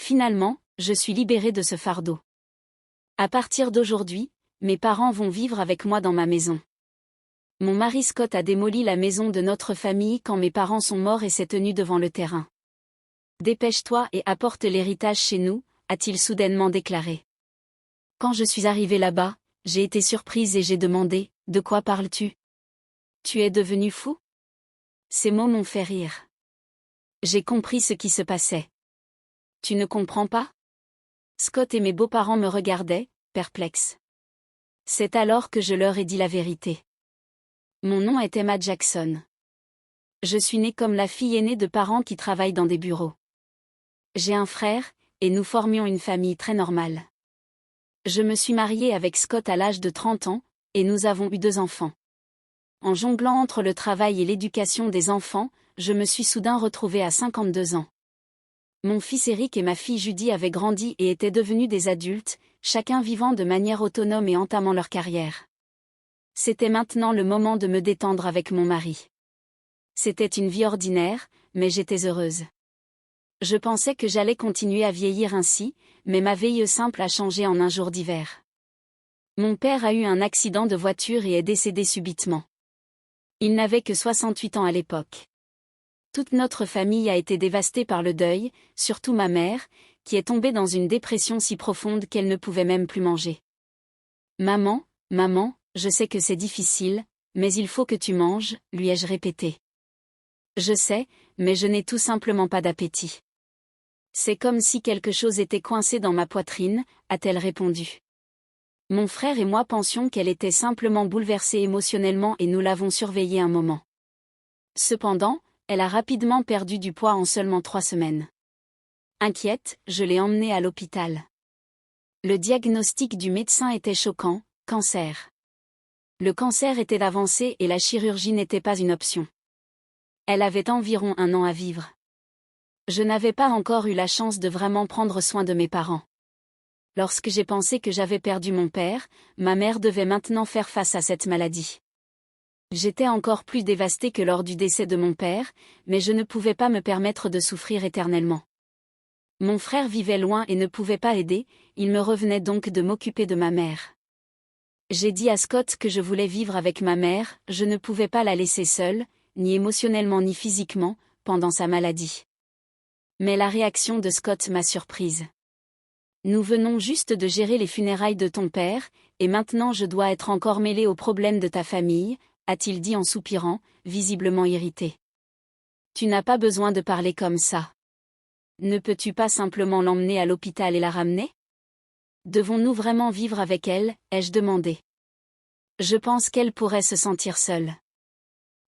Finalement, je suis libérée de ce fardeau. À partir d'aujourd'hui, mes parents vont vivre avec moi dans ma maison. Mon mari Scott a démoli la maison de notre famille quand mes parents sont morts et s'est tenu devant le terrain. Dépêche-toi et apporte l'héritage chez nous, a-t-il soudainement déclaré. Quand je suis arrivée là-bas, j'ai été surprise et j'ai demandé, « De quoi parles-tu ? Tu es devenu fou ?» Ces mots m'ont fait rire. J'ai compris ce qui se passait. Tu ne comprends pas ? Scott et mes beaux-parents me regardaient, perplexes. C'est alors que je leur ai dit la vérité. Mon nom est Emma Jackson. Je suis née comme la fille aînée de parents qui travaillent dans des bureaux. J'ai un frère, et nous formions une famille très normale. Je me suis mariée avec Scott à l'âge de 30 ans, et nous avons eu 2 enfants. En jonglant entre le travail et l'éducation des enfants, je me suis soudain retrouvée à 52 ans. Mon fils Eric et ma fille Judy avaient grandi et étaient devenus des adultes, chacun vivant de manière autonome et entamant leur carrière. C'était maintenant le moment de me détendre avec mon mari. C'était une vie ordinaire, mais j'étais heureuse. Je pensais que j'allais continuer à vieillir ainsi, mais ma veille simple a changé en un jour d'hiver. Mon père a eu un accident de voiture et est décédé subitement. Il n'avait que 68 ans à l'époque. Toute notre famille a été dévastée par le deuil, surtout ma mère, qui est tombée dans une dépression si profonde qu'elle ne pouvait même plus manger. Maman, maman, je sais que c'est difficile, mais il faut que tu manges, lui ai-je répété. Je sais, mais je n'ai tout simplement pas d'appétit. C'est comme si quelque chose était coincé dans ma poitrine, a-t-elle répondu. Mon frère et moi pensions qu'elle était simplement bouleversée émotionnellement et nous l'avons surveillée un moment. Cependant, elle a rapidement perdu du poids en seulement 3 semaines. Inquiète, je l'ai emmenée à l'hôpital. Le diagnostic du médecin était choquant, cancer. Le cancer était avancé et la chirurgie n'était pas une option. Elle avait environ 1 an à vivre. Je n'avais pas encore eu la chance de vraiment prendre soin de mes parents. Lorsque j'ai pensé que j'avais perdu mon père, ma mère devait maintenant faire face à cette maladie. J'étais encore plus dévastée que lors du décès de mon père, mais je ne pouvais pas me permettre de souffrir éternellement. Mon frère vivait loin et ne pouvait pas aider, il me revenait donc de m'occuper de ma mère. J'ai dit à Scott que je voulais vivre avec ma mère, je ne pouvais pas la laisser seule, ni émotionnellement ni physiquement, pendant sa maladie. Mais la réaction de Scott m'a surprise. Nous venons juste de gérer les funérailles de ton père, et maintenant je dois être encore mêlée aux problèmes de ta famille, a-t-il dit en soupirant, visiblement irrité. Tu n'as pas besoin de parler comme ça. Ne peux-tu pas simplement l'emmener à l'hôpital et la ramener ? Devons-nous vraiment vivre avec elle, ai-je demandé. Je pense qu'elle pourrait se sentir seule.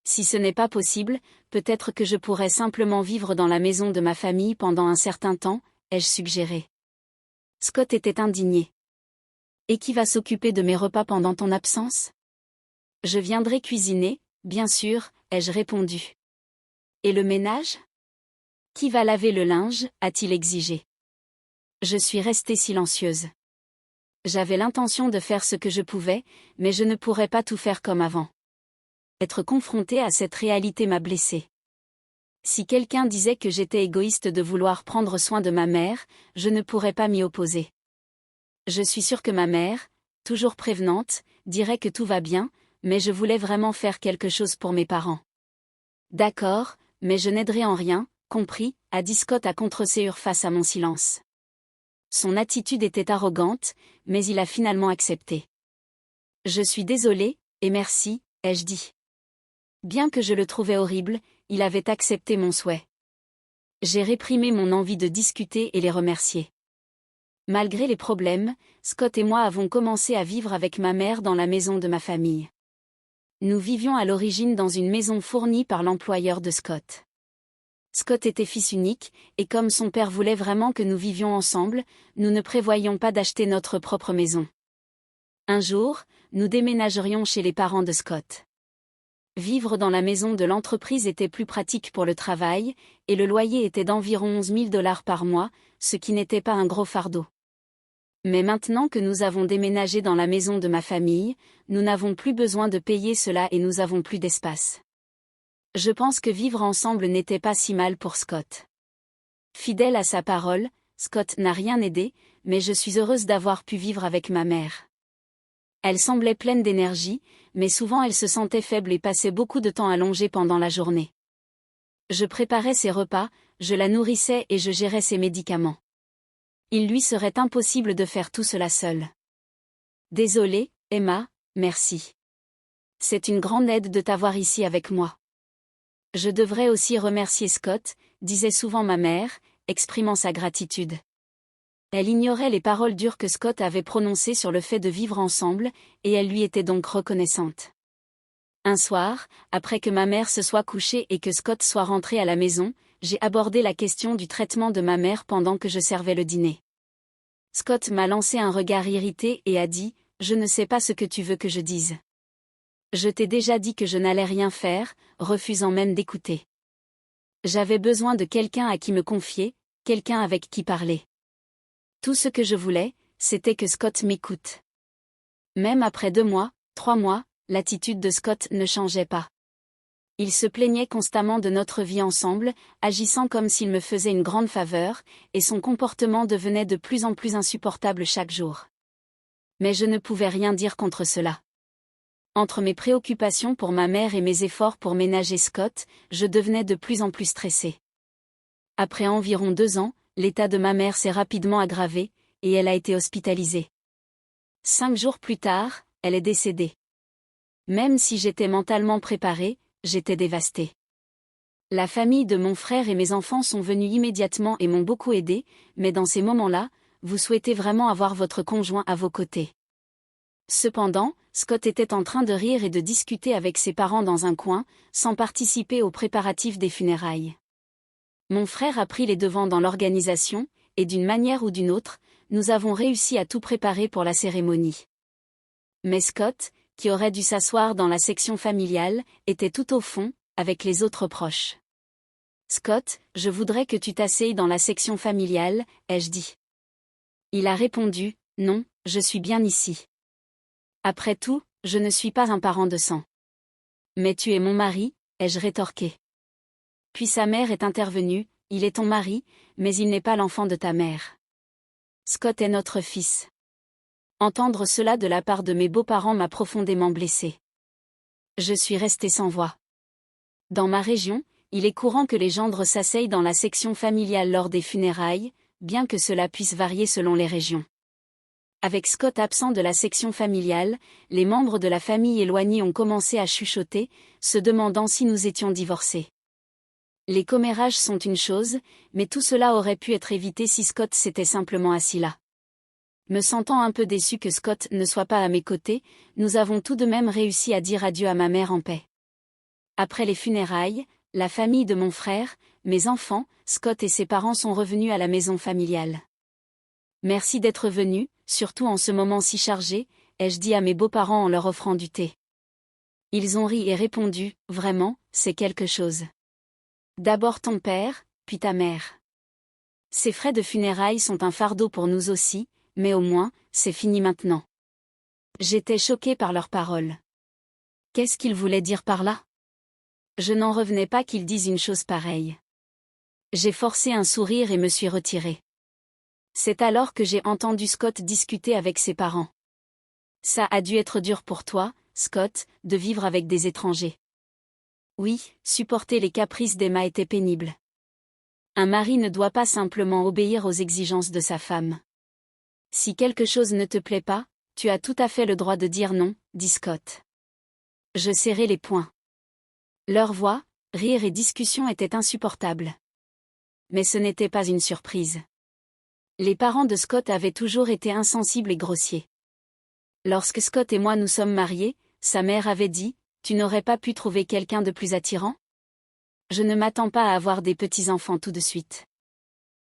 Si ce n'est pas possible, peut-être que je pourrais simplement vivre dans la maison de ma famille pendant un certain temps, ai-je suggéré. Scott était indigné. Et qui va s'occuper de mes repas pendant ton absence ? Je viendrai cuisiner, bien sûr, ai-je répondu. Et le ménage ? Qui va laver le linge, a-t-il exigé. Je suis restée silencieuse. J'avais l'intention de faire ce que je pouvais, mais je ne pourrais pas tout faire comme avant. Être confrontée à cette réalité m'a blessée. Si quelqu'un disait que j'étais égoïste de vouloir prendre soin de ma mère, je ne pourrais pas m'y opposer. Je suis sûre que ma mère, toujours prévenante, dirait que tout va bien, mais je voulais vraiment faire quelque chose pour mes parents. D'accord, mais je n'aiderai en rien, compris, a dit Scott à contre-séure face à mon silence. Son attitude était arrogante, mais il a finalement accepté. Je suis désolée, et merci, ai-je dit. Bien que je le trouvais horrible, il avait accepté mon souhait. J'ai réprimé mon envie de discuter et les remercier. Malgré les problèmes, Scott et moi avons commencé à vivre avec ma mère dans la maison de ma famille. Nous vivions à l'origine dans une maison fournie par l'employeur de Scott. Scott était fils unique, et comme son père voulait vraiment que nous vivions ensemble, nous ne prévoyions pas d'acheter notre propre maison. Un jour, nous déménagerions chez les parents de Scott. Vivre dans la maison de l'entreprise était plus pratique pour le travail, et le loyer était d'environ 11 000 $ par mois, ce qui n'était pas un gros fardeau. Mais maintenant que nous avons déménagé dans la maison de ma famille, nous n'avons plus besoin de payer cela et nous avons plus d'espace. Je pense que vivre ensemble n'était pas si mal pour Scott. Fidèle à sa parole, Scott n'a rien aidé, mais je suis heureuse d'avoir pu vivre avec ma mère. Elle semblait pleine d'énergie, mais souvent elle se sentait faible et passait beaucoup de temps allongée pendant la journée. Je préparais ses repas, je la nourrissais et je gérais ses médicaments. Il lui serait impossible de faire tout cela seule. Désolée, Emma, merci. C'est une grande aide de t'avoir ici avec moi. Je devrais aussi remercier Scott, disait souvent ma mère, exprimant sa gratitude. Elle ignorait les paroles dures que Scott avait prononcées sur le fait de vivre ensemble, et elle lui était donc reconnaissante. Un soir, après que ma mère se soit couchée et que Scott soit rentré à la maison, j'ai abordé la question du traitement de ma mère pendant que je servais le dîner. Scott m'a lancé un regard irrité et a dit « Je ne sais pas ce que tu veux que je dise. Je t'ai déjà dit que je n'allais rien faire, refusant même d'écouter. J'avais besoin de quelqu'un à qui me confier, quelqu'un avec qui parler. Tout ce que je voulais, c'était que Scott m'écoute. » Même après 2 mois, 3 mois, l'attitude de Scott ne changeait pas. Il se plaignait constamment de notre vie ensemble, agissant comme s'il me faisait une grande faveur, et son comportement devenait de plus en plus insupportable chaque jour. Mais je ne pouvais rien dire contre cela. Entre mes préoccupations pour ma mère et mes efforts pour ménager Scott, je devenais de plus en plus stressée. Après environ 2 ans, l'état de ma mère s'est rapidement aggravé, et elle a été hospitalisée. 5 jours plus tard, elle est décédée. Même si j'étais mentalement préparée, j'étais dévastée. La famille de mon frère et mes enfants sont venus immédiatement et m'ont beaucoup aidée, mais dans ces moments-là, vous souhaitez vraiment avoir votre conjoint à vos côtés. Cependant, Scott était en train de rire et de discuter avec ses parents dans un coin, sans participer aux préparatifs des funérailles. Mon frère a pris les devants dans l'organisation, et d'une manière ou d'une autre, nous avons réussi à tout préparer pour la cérémonie. Mais Scott, qui aurait dû s'asseoir dans la section familiale, était tout au fond, avec les autres proches. « Scott, je voudrais que tu t'asseyes dans la section familiale, ai-je dit. » Il a répondu, « Non, je suis bien ici. Après tout, je ne suis pas un parent de sang. »« Mais tu es mon mari, ai-je rétorqué. Puis sa mère est intervenue, « Il est ton mari, mais il n'est pas l'enfant de ta mère. Scott est notre fils. » Entendre cela de la part de mes beaux-parents m'a profondément blessée. Je suis restée sans voix. Dans ma région, il est courant que les gendres s'asseyent dans la section familiale lors des funérailles, bien que cela puisse varier selon les régions. Avec Scott absent de la section familiale, les membres de la famille éloignée ont commencé à chuchoter, se demandant si nous étions divorcés. Les commérages sont une chose, mais tout cela aurait pu être évité si Scott s'était simplement assis là. Me sentant un peu déçu que Scott ne soit pas à mes côtés, nous avons tout de même réussi à dire adieu à ma mère en paix. Après les funérailles, la famille de mon frère, mes enfants, Scott et ses parents sont revenus à la maison familiale. Merci d'être venus, surtout en ce moment si chargé, ai-je dit à mes beaux-parents en leur offrant du thé. Ils ont ri et répondu, vraiment, c'est quelque chose. D'abord ton père, puis ta mère. Ces frais de funérailles sont un fardeau pour nous aussi, mais au moins, c'est fini maintenant. J'étais choquée par leurs paroles. Qu'est-ce qu'ils voulaient dire par là? Je n'en revenais pas qu'ils disent une chose pareille. J'ai forcé un sourire et me suis retirée. C'est alors que j'ai entendu Scott discuter avec ses parents. Ça a dû être dur pour toi, Scott, de vivre avec des étrangers. Oui, supporter les caprices d'Emma était pénible. Un mari ne doit pas simplement obéir aux exigences de sa femme. Si quelque chose ne te plaît pas, tu as tout à fait le droit de dire non, dit Scott. Je serrai les poings. Leur voix, rire et discussion étaient insupportables. Mais ce n'était pas une surprise. Les parents de Scott avaient toujours été insensibles et grossiers. Lorsque Scott et moi nous sommes mariés, sa mère avait dit, « Tu n'aurais pas pu trouver quelqu'un de plus attirant ? Je ne m'attends pas à avoir des petits-enfants tout de suite. »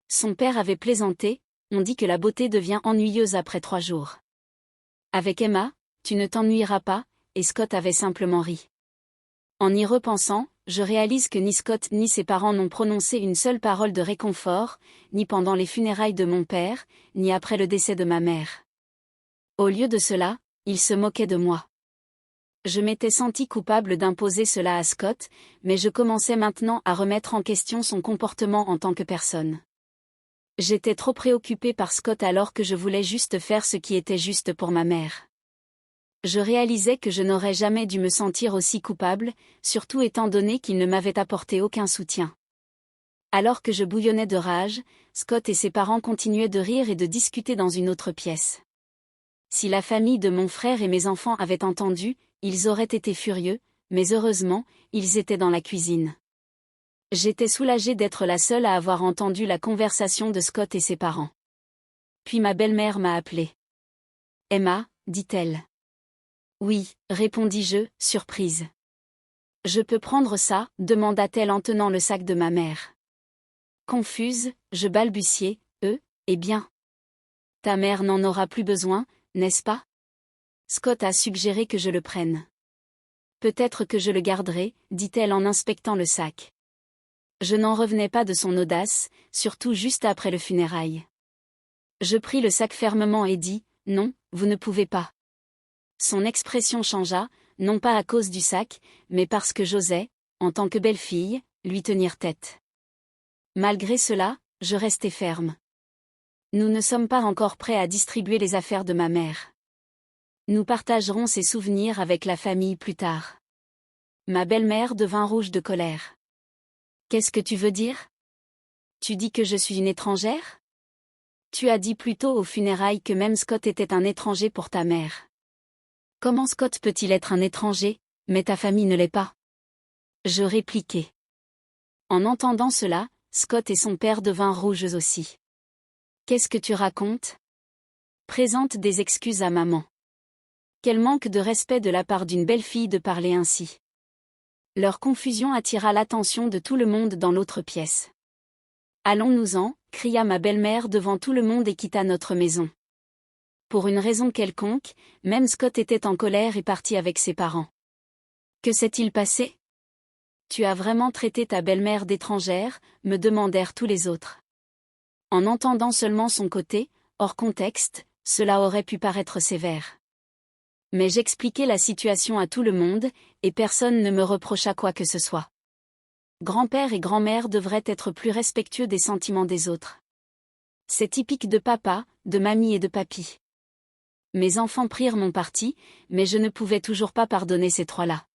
Son père avait plaisanté, on dit que la beauté devient ennuyeuse après 3 jours. Avec Emma, tu ne t'ennuieras pas, et Scott avait simplement ri. En y repensant, je réalise que ni Scott ni ses parents n'ont prononcé une seule parole de réconfort, ni pendant les funérailles de mon père, ni après le décès de ma mère. Au lieu de cela, ils se moquaient de moi. Je m'étais sentie coupable d'imposer cela à Scott, mais je commençais maintenant à remettre en question son comportement en tant que personne. J'étais trop préoccupée par Scott alors que je voulais juste faire ce qui était juste pour ma mère. Je réalisais que je n'aurais jamais dû me sentir aussi coupable, surtout étant donné qu'il ne m'avait apporté aucun soutien. Alors que je bouillonnais de rage, Scott et ses parents continuaient de rire et de discuter dans une autre pièce. Si la famille de mon frère et mes enfants avaient entendu, ils auraient été furieux, mais heureusement, ils étaient dans la cuisine. J'étais soulagée d'être la seule à avoir entendu la conversation de Scott et ses parents. Puis ma belle-mère m'a appelée. « Emma », dit-elle. « Oui », répondis-je, surprise. « Je peux prendre ça ?» demanda-t-elle en tenant le sac de ma mère. Confuse, je balbutiai, « eh bien. Ta mère n'en aura plus besoin, n'est-ce pas ?» Scott a suggéré que je le prenne. « Peut-être que je le garderai », dit-elle en inspectant le sac. Je n'en revenais pas de son audace, surtout juste après le funérail. Je pris le sac fermement et dis, « Non, vous ne pouvez pas. » Son expression changea, non pas à cause du sac, mais parce que j'osais, en tant que belle-fille, lui tenir tête. Malgré cela, je restai ferme. Nous ne sommes pas encore prêts à distribuer les affaires de ma mère. Nous partagerons ses souvenirs avec la famille plus tard. Ma belle-mère devint rouge de colère. Qu'est-ce que tu veux dire? Tu dis que je suis une étrangère? Tu as dit plus tôt aux funérailles que même Scott était un étranger pour ta mère. Comment Scott peut-il être un étranger, mais ta famille ne l'est pas? Je répliquai. En entendant cela, Scott et son père devinrent rouges aussi. Qu'est-ce que tu racontes? Présente des excuses à maman. Quel manque de respect de la part d'une belle-fille de parler ainsi. Leur confusion attira l'attention de tout le monde dans l'autre pièce. Allons-nous-en, cria ma belle-mère devant tout le monde et quitta notre maison. Pour une raison quelconque, même Scott était en colère et parti avec ses parents. Que s'est-il passé? Tu as vraiment traité ta belle-mère d'étrangère, me demandèrent tous les autres. En entendant seulement son côté, hors contexte, cela aurait pu paraître sévère. Mais j'expliquai la situation à tout le monde, et personne ne me reprocha quoi que ce soit. Grand-père et grand-mère devraient être plus respectueux des sentiments des autres. C'est typique de papa, de mamie et de papy. Mes enfants prirent mon parti, mais je ne pouvais toujours pas pardonner ces trois-là.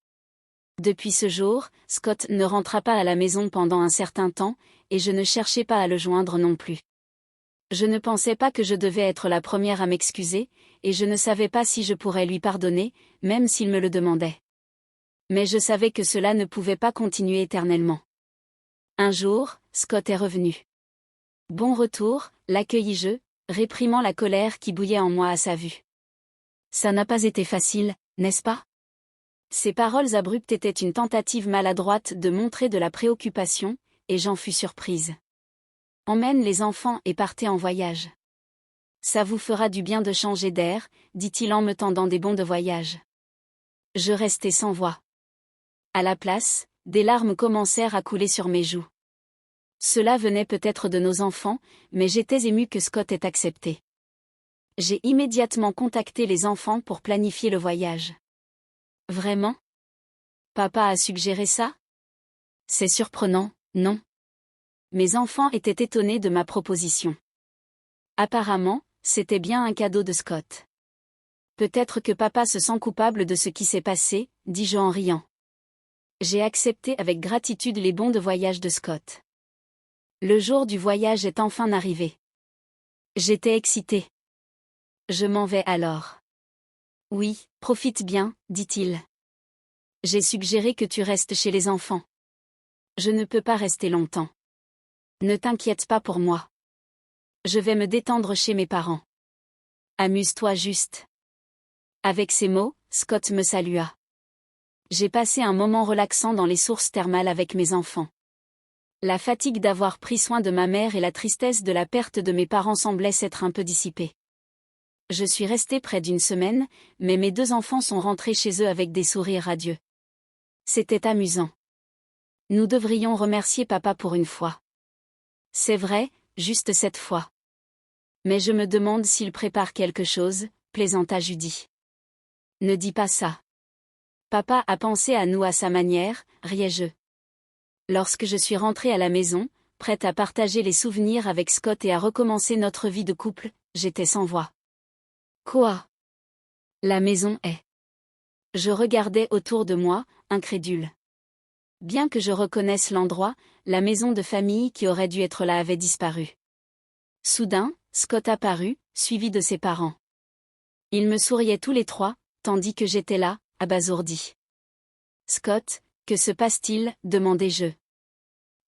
Depuis ce jour, Scott ne rentra pas à la maison pendant un certain temps, et je ne cherchais pas à le joindre non plus. Je ne pensais pas que je devais être la première à m'excuser, et je ne savais pas si je pourrais lui pardonner, même s'il me le demandait. Mais je savais que cela ne pouvait pas continuer éternellement. Un jour, Scott est revenu. Bon retour, l'accueillis-je, réprimant la colère qui bouillait en moi à sa vue. Ça n'a pas été facile, n'est-ce pas? Ces paroles abruptes étaient une tentative maladroite de montrer de la préoccupation, et j'en fus surprise. Emmène les enfants et partez en voyage. Ça vous fera du bien de changer d'air, dit-il en me tendant des bons de voyage. Je restai sans voix. À la place, des larmes commencèrent à couler sur mes joues. Cela venait peut-être de nos enfants, mais j'étais émue que Scott ait accepté. J'ai immédiatement contacté les enfants pour planifier le voyage. Vraiment? Papa a suggéré ça? C'est surprenant, non? Mes enfants étaient étonnés de ma proposition. Apparemment, c'était bien un cadeau de Scott. Peut-être que papa se sent coupable de ce qui s'est passé, dis-je en riant. J'ai accepté avec gratitude les bons de voyage de Scott. Le jour du voyage est enfin arrivé. J'étais excitée. Je m'en vais alors. Oui, profite bien, dit-il. J'ai suggéré que tu restes chez les enfants. Je ne peux pas rester longtemps. Ne t'inquiète pas pour moi. Je vais me détendre chez mes parents. Amuse-toi juste. Avec ces mots, Scott me salua. J'ai passé un moment relaxant dans les sources thermales avec mes enfants. La fatigue d'avoir pris soin de ma mère et la tristesse de la perte de mes parents semblaient s'être un peu dissipées. Je suis restée près d'une semaine, mais mes deux enfants sont rentrés chez eux avec des sourires radieux. C'était amusant. Nous devrions remercier papa pour une fois. C'est vrai, juste cette fois. Mais je me demande s'il prépare quelque chose, plaisanta Judy. Ne dis pas ça. Papa a pensé à nous à sa manière, riais-je. Lorsque je suis rentrée à la maison, prête à partager les souvenirs avec Scott et à recommencer notre vie de couple, j'étais sans voix. Quoi? La maison est. Je regardais autour de moi, incrédule. Bien que je reconnaisse l'endroit, la maison de famille qui aurait dû être là avait disparu. Soudain, Scott apparut, suivi de ses parents. Ils me souriaient tous les trois, tandis que j'étais là, abasourdi. Scott, que se passe-t-il? Demandai-je.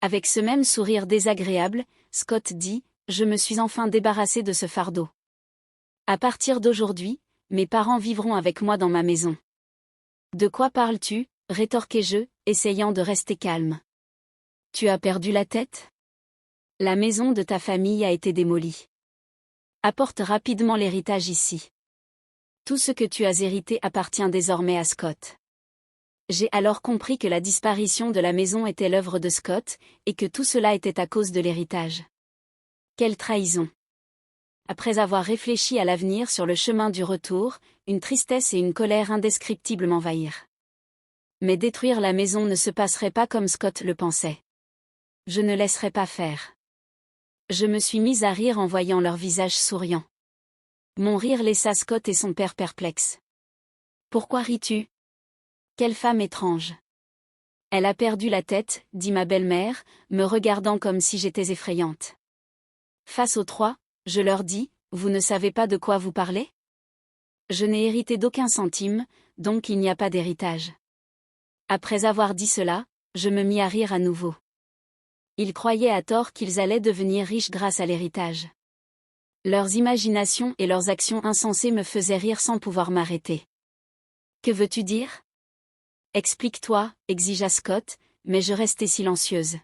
Avec ce même sourire désagréable, Scott dit, je me suis enfin débarrassé de ce fardeau. À partir d'aujourd'hui, mes parents vivront avec moi dans ma maison. De quoi parles-tu? Rétorquai-je, essayant de rester calme. Tu as perdu la tête? La maison de ta famille a été démolie. Apporte rapidement l'héritage ici. Tout ce que tu as hérité appartient désormais à Scott. J'ai alors compris que la disparition de la maison était l'œuvre de Scott, et que tout cela était à cause de l'héritage. Quelle trahison! Après avoir réfléchi à l'avenir sur le chemin du retour, une tristesse et une colère indescriptibles m'envahirent. Mais détruire la maison ne se passerait pas comme Scott le pensait. Je ne laisserai pas faire. Je me suis mise à rire en voyant leurs visages souriants. Mon rire laissa Scott et son père perplexes. Pourquoi ris-tu? Quelle femme étrange. Elle a perdu la tête, dit ma belle-mère, me regardant comme si j'étais effrayante. Face aux trois, je leur dis, vous ne savez pas de quoi vous parlez? Je n'ai hérité d'aucun centime, donc il n'y a pas d'héritage. Après avoir dit cela, je me mis à rire à nouveau. Ils croyaient à tort qu'ils allaient devenir riches grâce à l'héritage. Leurs imaginations et leurs actions insensées me faisaient rire sans pouvoir m'arrêter. Que veux-tu dire? Explique-toi, exigea Scott, mais je restais silencieuse.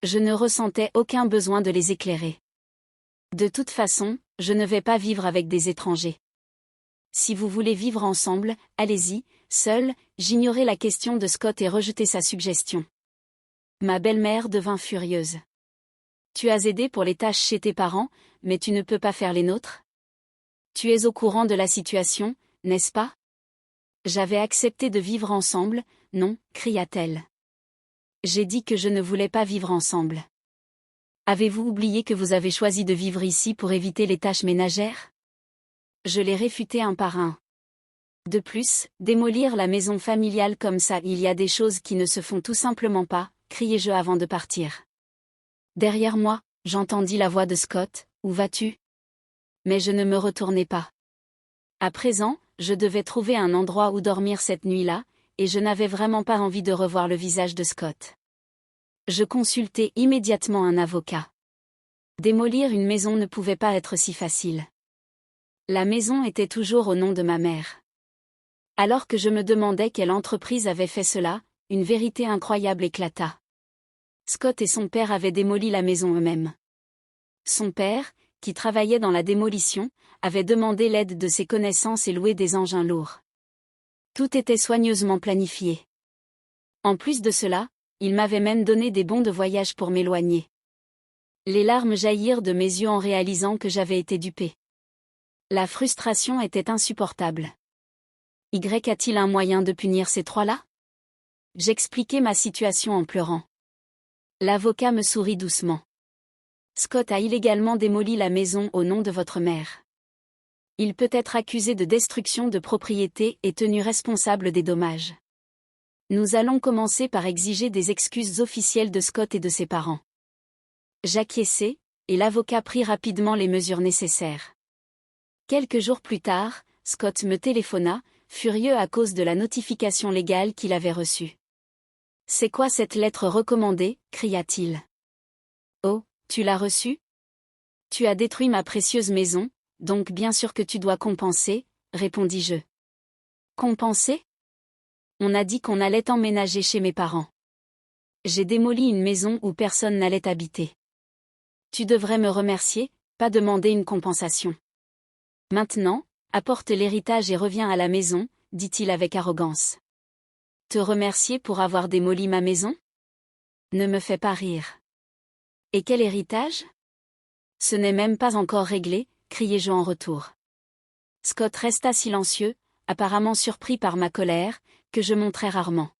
Je ne ressentais aucun besoin de les éclairer. De toute façon, je ne vais pas vivre avec des étrangers. Si vous voulez vivre ensemble, allez-y, seul, j'ignorais la question de Scott et rejetai sa suggestion. Ma belle-mère devint furieuse. Tu as aidé pour les tâches chez tes parents, mais tu ne peux pas faire les nôtres? Tu es au courant de la situation, n'est-ce pas? J'avais accepté de vivre ensemble, non, cria-t-elle. J'ai dit que je ne voulais pas vivre ensemble. Avez-vous oublié que vous avez choisi de vivre ici pour éviter les tâches ménagères? Je les réfutai un par un. De plus, démolir la maison familiale comme ça, il y a des choses qui ne se font tout simplement pas, criai-je avant de partir. Derrière moi, j'entendis la voix de Scott, où vas-tu? Mais je ne me retournai pas. À présent, je devais trouver un endroit où dormir cette nuit-là, et je n'avais vraiment pas envie de revoir le visage de Scott. Je consultai immédiatement un avocat. Démolir une maison ne pouvait pas être si facile. La maison était toujours au nom de ma mère. Alors que je me demandais quelle entreprise avait fait cela, une vérité incroyable éclata. Scott et son père avaient démoli la maison eux-mêmes. Son père, qui travaillait dans la démolition, avait demandé l'aide de ses connaissances et loué des engins lourds. Tout était soigneusement planifié. En plus de cela, il m'avait même donné des bons de voyage pour m'éloigner. Les larmes jaillirent de mes yeux en réalisant que j'avais été dupée. La frustration était insupportable. Y a-t-il un moyen de punir ces trois-là? J'expliquai ma situation en pleurant. L'avocat me sourit doucement. Scott a illégalement démoli la maison au nom de votre mère. Il peut être accusé de destruction de propriété et tenu responsable des dommages. Nous allons commencer par exiger des excuses officielles de Scott et de ses parents. J'acquiesçai, et l'avocat prit rapidement les mesures nécessaires. Quelques jours plus tard, Scott me téléphona, furieux à cause de la notification légale qu'il avait reçue. « C'est quoi cette lettre recommandée » cria-t-il. « Oh, tu l'as reçue? Tu as détruit ma précieuse maison, donc bien sûr que tu dois compenser, répondis-je. Compenser? On a dit qu'on allait emménager chez mes parents. J'ai démoli une maison où personne n'allait habiter. Tu devrais me remercier, pas demander une compensation. Maintenant, apporte l'héritage et reviens à la maison, dit-il avec arrogance. Te remercier pour avoir démoli ma maison? Ne me fais pas rire. Et quel héritage? Ce n'est même pas encore réglé, criai-je en retour. Scott resta silencieux, apparemment surpris par ma colère, que je montrais rarement.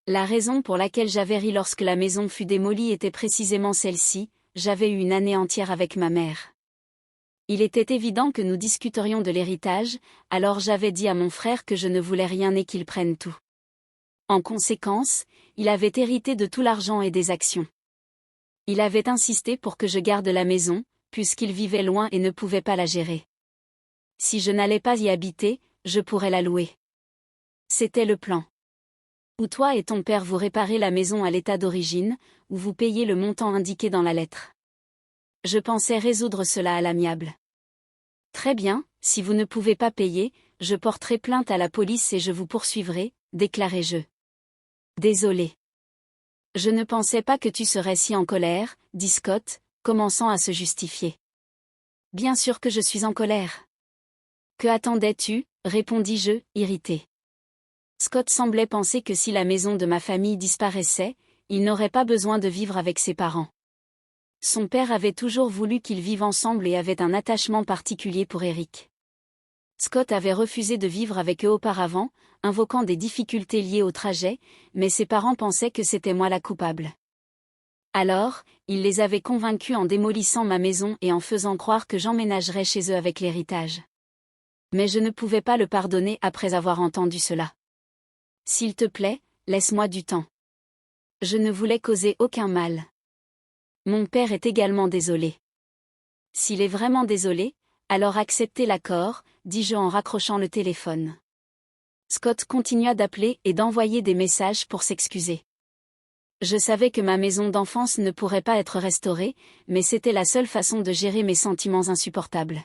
La raison pour laquelle j'avais ri lorsque la maison fut démolie était précisément celle-ci, j'avais eu une année entière avec ma mère. Il était évident que nous discuterions de l'héritage, alors j'avais dit à mon frère que je ne voulais rien et qu'il prenne tout. En conséquence, il avait hérité de tout l'argent et des actions. Il avait insisté pour que je garde la maison, puisqu'il vivait loin et ne pouvait pas la gérer. Si je n'allais pas y habiter, je pourrais la louer. C'était le plan. Ou toi et ton père vous réparez la maison à l'état d'origine, ou vous payez le montant indiqué dans la lettre. Je pensais résoudre cela à l'amiable. Très bien, si vous ne pouvez pas payer, je porterai plainte à la police et je vous poursuivrai, déclarai-je. Désolé. Je ne pensais pas que tu serais si en colère, dit Scott, commençant à se justifier. Bien sûr que je suis en colère. Que attendais-tu, répondis-je, irrité. Scott semblait penser que si la maison de ma famille disparaissait, il n'aurait pas besoin de vivre avec ses parents. Son père avait toujours voulu qu'ils vivent ensemble et avait un attachement particulier pour Eric. Scott avait refusé de vivre avec eux auparavant, invoquant des difficultés liées au trajet, mais ses parents pensaient que c'était moi la coupable. Alors, il les avait convaincus en démolissant ma maison et en faisant croire que j'emménagerais chez eux avec l'héritage. Mais je ne pouvais pas le pardonner après avoir entendu cela. S'il te plaît, laisse-moi du temps. Je ne voulais causer aucun mal. Mon père est également désolé. S'il est vraiment désolé, alors acceptez l'accord, dis-je en raccrochant le téléphone. Scott continua d'appeler et d'envoyer des messages pour s'excuser. Je savais que ma maison d'enfance ne pourrait pas être restaurée, mais c'était la seule façon de gérer mes sentiments insupportables.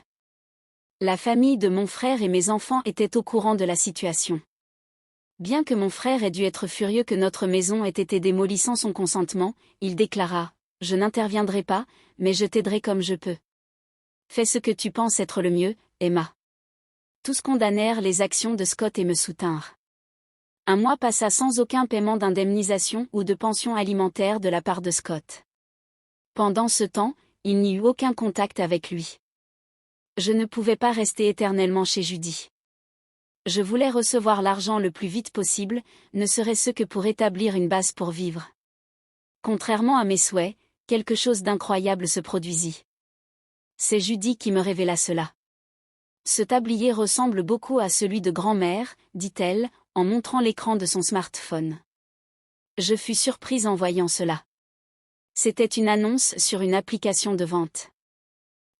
La famille de mon frère et mes enfants étaient au courant de la situation. Bien que mon frère ait dû être furieux que notre maison ait été démolie sans son consentement, il déclara « Je n'interviendrai pas, mais je t'aiderai comme je peux. Fais ce que tu penses être le mieux, Emma. » Tous condamnèrent les actions de Scott et me soutinrent. Un mois passa sans aucun paiement d'indemnisation ou de pension alimentaire de la part de Scott. Pendant ce temps, il n'y eut aucun contact avec lui. Je ne pouvais pas rester éternellement chez Judy. Je voulais recevoir l'argent le plus vite possible, ne serait-ce que pour établir une base pour vivre. Contrairement à mes souhaits, quelque chose d'incroyable se produisit. C'est Judy qui me révéla cela. Ce tablier ressemble beaucoup à celui de grand-mère, dit-elle, en montrant l'écran de son smartphone. Je fus surprise en voyant cela. C'était une annonce sur une application de vente.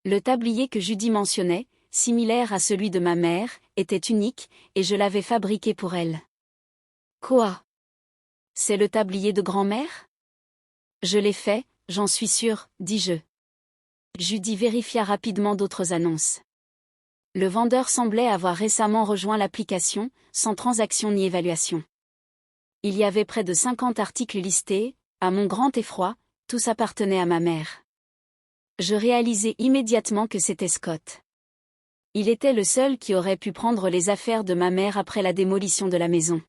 Le tablier que Judy mentionnait, similaire à celui de ma mère, était unique, et je l'avais fabriqué pour elle. Quoi? C'est le tablier de grand-mère? Je l'ai fait, j'en suis sûre, dis-je. Judy vérifia rapidement d'autres annonces. Le vendeur semblait avoir récemment rejoint l'application, sans transaction ni évaluation. Il y avait près de 50 articles listés, à mon grand effroi, tous appartenaient à ma mère. Je réalisai immédiatement que c'était Scott. Il était le seul qui aurait pu prendre les affaires de ma mère après la démolition de la maison.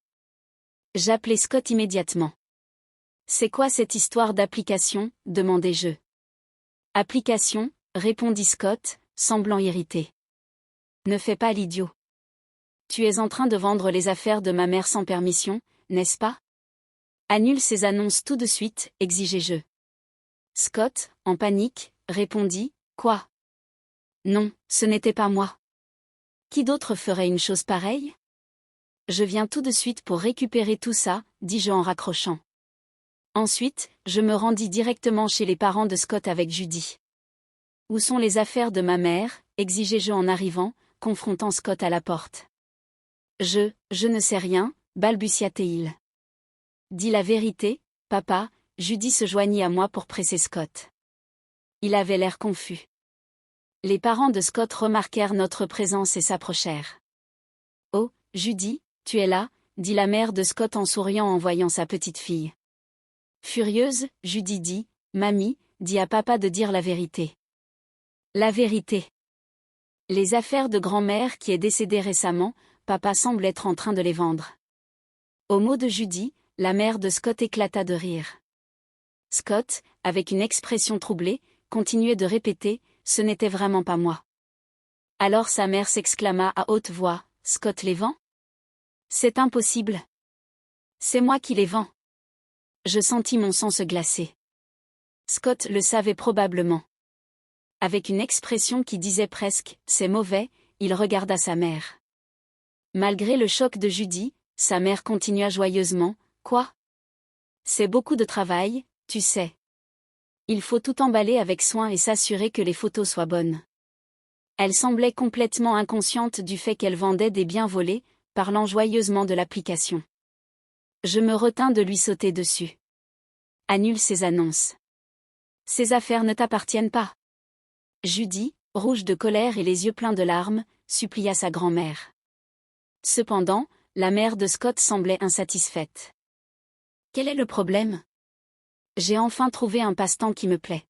J'appelai Scott immédiatement. « C'est quoi cette histoire d'application ?» demandai-je. « Application ?» répondit Scott, semblant irrité. « Ne fais pas l'idiot. Tu es en train de vendre les affaires de ma mère sans permission, n'est-ce pas? Annule ces annonces tout de suite, exigeai-je. Scott, en panique, répondit, « Quoi? Non, ce n'était pas moi. Qui d'autre ferait une chose pareille? Je viens tout de suite pour récupérer tout ça, dis-je en raccrochant. Ensuite, je me rendis directement chez les parents de Scott avec Judy. Où sont les affaires de ma mère? Exigeai-je en arrivant, confrontant Scott à la porte. Je ne sais rien, balbutia-t-il. Dis la vérité, papa, Judy se joignit à moi pour presser Scott. Il avait l'air confus. Les parents de Scott remarquèrent notre présence et s'approchèrent. « Oh, Judy, tu es là ?» dit la mère de Scott en souriant en voyant sa petite fille. Furieuse, Judy dit, « Mamie, dis à papa de dire la vérité. » La vérité. Les affaires de grand-mère qui est décédée récemment, papa semble être en train de les vendre. Au mot de Judy, la mère de Scott éclata de rire. Scott, avec une expression troublée, continuait de répéter, « Ce n'était vraiment pas moi. » Alors sa mère s'exclama à haute voix, « Scott les vend? C'est impossible. C'est moi qui les vends. » Je sentis mon sang se glacer. Scott le savait probablement. Avec une expression qui disait presque « c'est mauvais », il regarda sa mère. Malgré le choc de Judy, sa mère continua joyeusement « Quoi ? C'est beaucoup de travail, tu sais. Il faut tout emballer avec soin et s'assurer que les photos soient bonnes. » Elle semblait complètement inconsciente du fait qu'elle vendait des biens volés, parlant joyeusement de l'application. Je me retins de lui sauter dessus. Annule ces annonces. Ces affaires ne t'appartiennent pas. Judy, rouge de colère et les yeux pleins de larmes, supplia sa grand-mère. Cependant, la mère de Scott semblait insatisfaite. Quel est le problème ? J'ai enfin trouvé un passe-temps qui me plaît.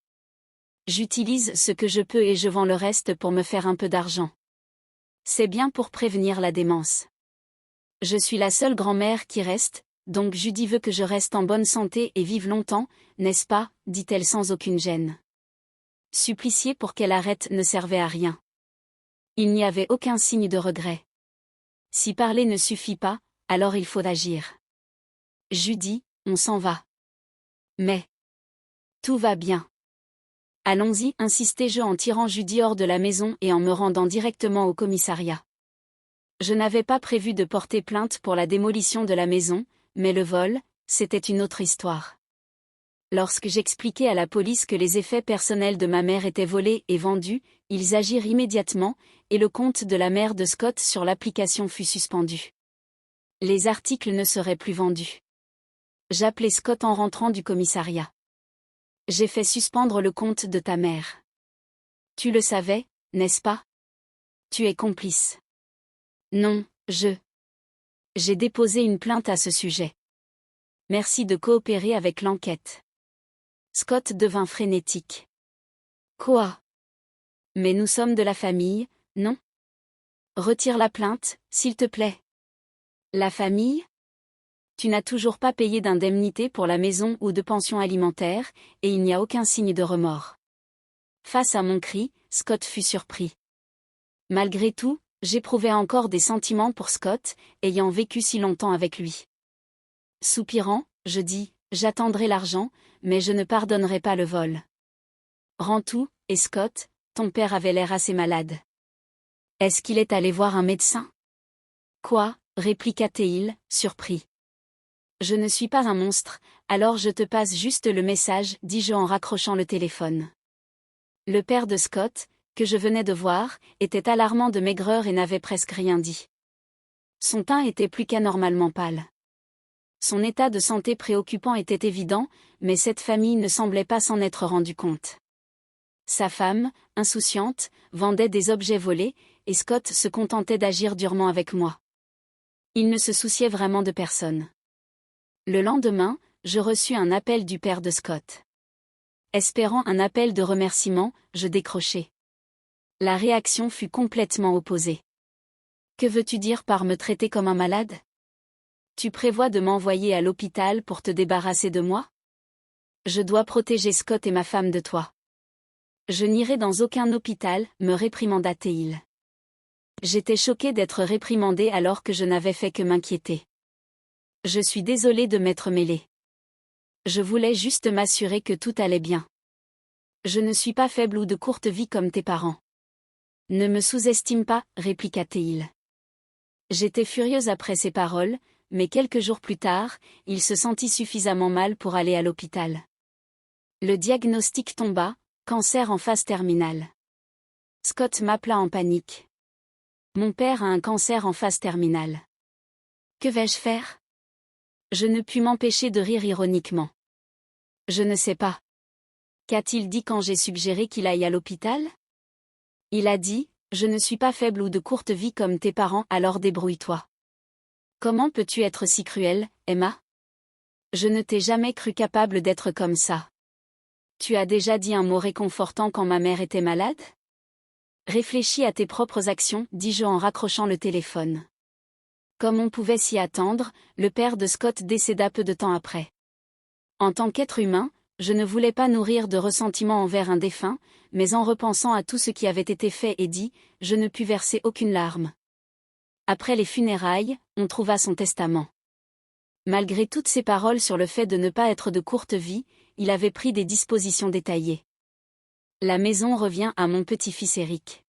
J'utilise ce que je peux et je vends le reste pour me faire un peu d'argent. C'est bien pour prévenir la démence. Je suis la seule grand-mère qui reste, donc Judy veut que je reste en bonne santé et vive longtemps, n'est-ce pas, dit-elle sans aucune gêne. Supplicier pour qu'elle arrête ne servait à rien. Il n'y avait aucun signe de regret. Si parler ne suffit pas, alors il faut agir. Judy, on s'en va. Mais tout va bien. Allons-y, insistai-je en tirant Judy hors de la maison et en me rendant directement au commissariat. Je n'avais pas prévu de porter plainte pour la démolition de la maison, mais le vol, c'était une autre histoire. Lorsque j'expliquai à la police que les effets personnels de ma mère étaient volés et vendus, ils agirent immédiatement, et le compte de la mère de Scott sur l'application fut suspendu. Les articles ne seraient plus vendus. J'appelai Scott en rentrant du commissariat. J'ai fait suspendre le compte de ta mère. Tu le savais, n'est-ce pas ? Tu es complice. Non, J'ai déposé une plainte à ce sujet. Merci de coopérer avec l'enquête. Scott devint frénétique. Quoi ? Mais nous sommes de la famille, non ? Retire la plainte, s'il te plaît. La famille ? Tu n'as toujours pas payé d'indemnité pour la maison ou de pension alimentaire, et il n'y a aucun signe de remords. Face à mon cri, Scott fut surpris. Malgré tout, j'éprouvais encore des sentiments pour Scott, ayant vécu si longtemps avec lui. Soupirant, je dis, j'attendrai l'argent, mais je ne pardonnerai pas le vol. Rends tout, et Scott, ton père avait l'air assez malade. Est-ce qu'il est allé voir un médecin ? Quoi ? Répliqua Théil, surpris. Je ne suis pas un monstre, alors je te passe juste le message, dis-je en raccrochant le téléphone. Le père de Scott, que je venais de voir, était alarmant de maigreur et n'avait presque rien dit. Son teint était plus qu'anormalement pâle. Son état de santé préoccupant était évident, mais cette famille ne semblait pas s'en être rendu compte. Sa femme, insouciante, vendait des objets volés, et Scott se contentait d'agir durement avec moi. Il ne se souciait vraiment de personne. Le lendemain, je reçus un appel du père de Scott. Espérant un appel de remerciement, je décrochai. La réaction fut complètement opposée. Que veux-tu dire par me traiter comme un malade ? Tu prévois de m'envoyer à l'hôpital pour te débarrasser de moi ? Je dois protéger Scott et ma femme de toi. Je n'irai dans aucun hôpital, me réprimanda Théil. J'étais choquée d'être réprimandée alors que je n'avais fait que m'inquiéter. Je suis désolée de m'être mêlée. Je voulais juste m'assurer que tout allait bien. Je ne suis pas faible ou de courte vie comme tes parents. Ne me sous-estime pas, répliqua Théil. J'étais furieuse après ces paroles, mais quelques jours plus tard, il se sentit suffisamment mal pour aller à l'hôpital. Le diagnostic tomba, cancer en phase terminale. Scott m'appela en panique. Mon père a un cancer en phase terminale. Que vais-je faire ? Je ne pus m'empêcher de rire ironiquement. Je ne sais pas. Qu'a-t-il dit quand j'ai suggéré qu'il aille à l'hôpital ? Il a dit, je ne suis pas faible ou de courte vie comme tes parents, alors débrouille-toi. Comment peux-tu être si cruelle, Emma ? Je ne t'ai jamais cru capable d'être comme ça. Tu as déjà dit un mot réconfortant quand ma mère était malade ? Réfléchis à tes propres actions, dis-je en raccrochant le téléphone. Comme on pouvait s'y attendre, le père de Scott décéda peu de temps après. En tant qu'être humain, je ne voulais pas nourrir de ressentiment envers un défunt, mais en repensant à tout ce qui avait été fait et dit, je ne pus verser aucune larme. Après les funérailles, on trouva son testament. Malgré toutes ces paroles sur le fait de ne pas être de courte vie, il avait pris des dispositions détaillées. La maison revient à mon petit-fils Eric.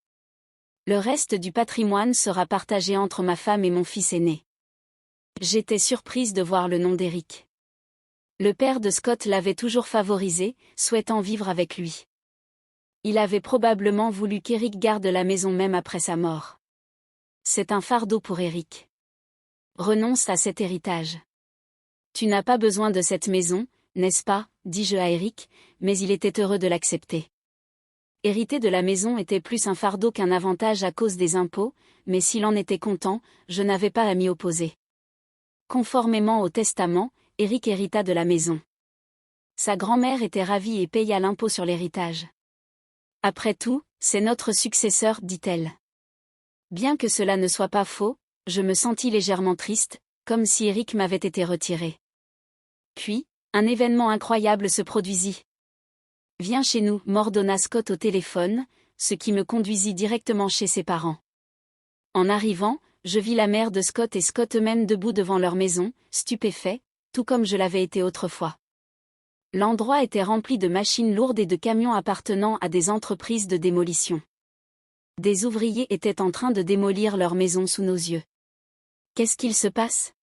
Le reste du patrimoine sera partagé entre ma femme et mon fils aîné. J'étais surprise de voir le nom d'Eric. Le père de Scott l'avait toujours favorisé, souhaitant vivre avec lui. Il avait probablement voulu qu'Eric garde la maison même après sa mort. C'est un fardeau pour Eric. Renonce à cet héritage. Tu n'as pas besoin de cette maison, n'est-ce pas, dis-je à Eric, mais il était heureux de l'accepter. Hériter de la maison était plus un fardeau qu'un avantage à cause des impôts, mais s'il en était content, je n'avais pas à m'y opposer. Conformément au testament, Eric hérita de la maison. Sa grand-mère était ravie et paya l'impôt sur l'héritage. Après tout, c'est notre successeur, dit-elle. Bien que cela ne soit pas faux, je me sentis légèrement triste, comme si Eric m'avait été retiré. Puis, un événement incroyable se produisit. « Viens chez nous » m'ordonna Scott au téléphone, ce qui me conduisit directement chez ses parents. En arrivant, je vis la mère de Scott et Scott eux-mêmes debout devant leur maison, stupéfaits, tout comme je l'avais été autrefois. L'endroit était rempli de machines lourdes et de camions appartenant à des entreprises de démolition. Des ouvriers étaient en train de démolir leur maison sous nos yeux. Qu'est-ce qu'il se passe?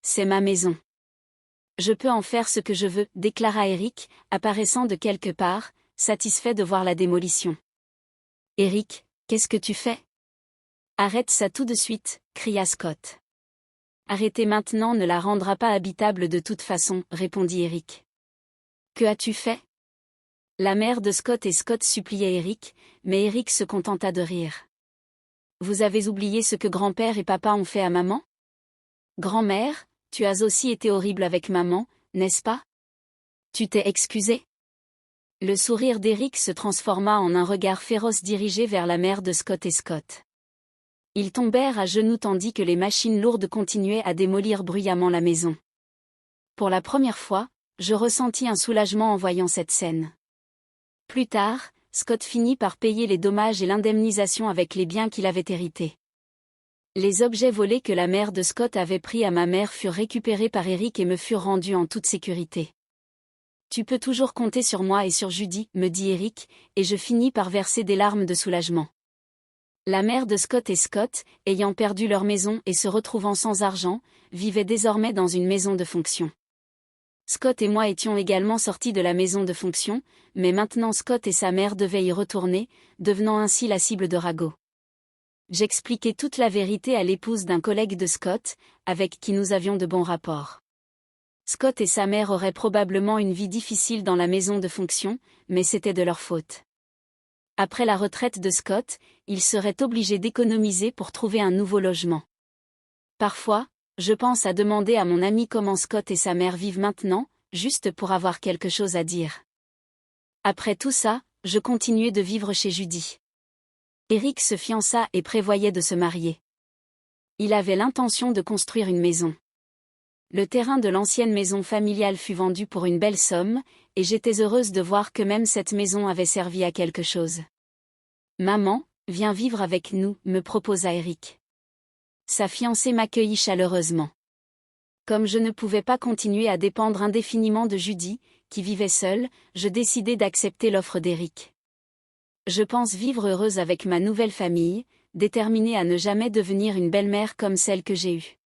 C'est ma maison. Je peux en faire ce que je veux, déclara Eric, apparaissant de quelque part, satisfait de voir la démolition. Eric, qu'est-ce que tu fais? Arrête ça tout de suite, cria Scott. Arrêter maintenant ne la rendra pas habitable de toute façon, répondit Eric. Que as-tu fait? La mère de Scott et Scott suppliaient Eric, mais Eric se contenta de rire. Vous avez oublié ce que grand-père et papa ont fait à maman? Grand-mère, tu as aussi été horrible avec maman, n'est-ce pas? Tu t'es excusé? Le sourire d'Eric se transforma en un regard féroce dirigé vers la mère de Scott et Scott. Ils tombèrent à genoux tandis que les machines lourdes continuaient à démolir bruyamment la maison. Pour la première fois, je ressentis un soulagement en voyant cette scène. Plus tard, Scott finit par payer les dommages et l'indemnisation avec les biens qu'il avait hérités. Les objets volés que la mère de Scott avait pris à ma mère furent récupérés par Eric et me furent rendus en toute sécurité. Tu peux toujours compter sur moi et sur Judy, me dit Eric, et je finis par verser des larmes de soulagement. La mère de Scott et Scott, ayant perdu leur maison et se retrouvant sans argent, vivaient désormais dans une maison de fonction. Scott et moi étions également sortis de la maison de fonction, mais maintenant Scott et sa mère devaient y retourner, devenant ainsi la cible de ragots. J'expliquai toute la vérité à l'épouse d'un collègue de Scott, avec qui nous avions de bons rapports. Scott et sa mère auraient probablement une vie difficile dans la maison de fonction, mais c'était de leur faute. Après la retraite de Scott, ils seraient obligés d'économiser pour trouver un nouveau logement. Parfois, je pense à demander à mon ami comment Scott et sa mère vivent maintenant, juste pour avoir quelque chose à dire. Après tout ça, je continuais de vivre chez Judy. Eric se fiança et prévoyait de se marier. Il avait l'intention de construire une maison. Le terrain de l'ancienne maison familiale fut vendu pour une belle somme, et j'étais heureuse de voir que même cette maison avait servi à quelque chose. Maman, viens vivre avec nous, me proposa Eric. Sa fiancée m'accueillit chaleureusement. Comme je ne pouvais pas continuer à dépendre indéfiniment de Judy, qui vivait seule, je décidai d'accepter l'offre d'Eric. Je pense vivre heureuse avec ma nouvelle famille, déterminée à ne jamais devenir une belle-mère comme celle que j'ai eue.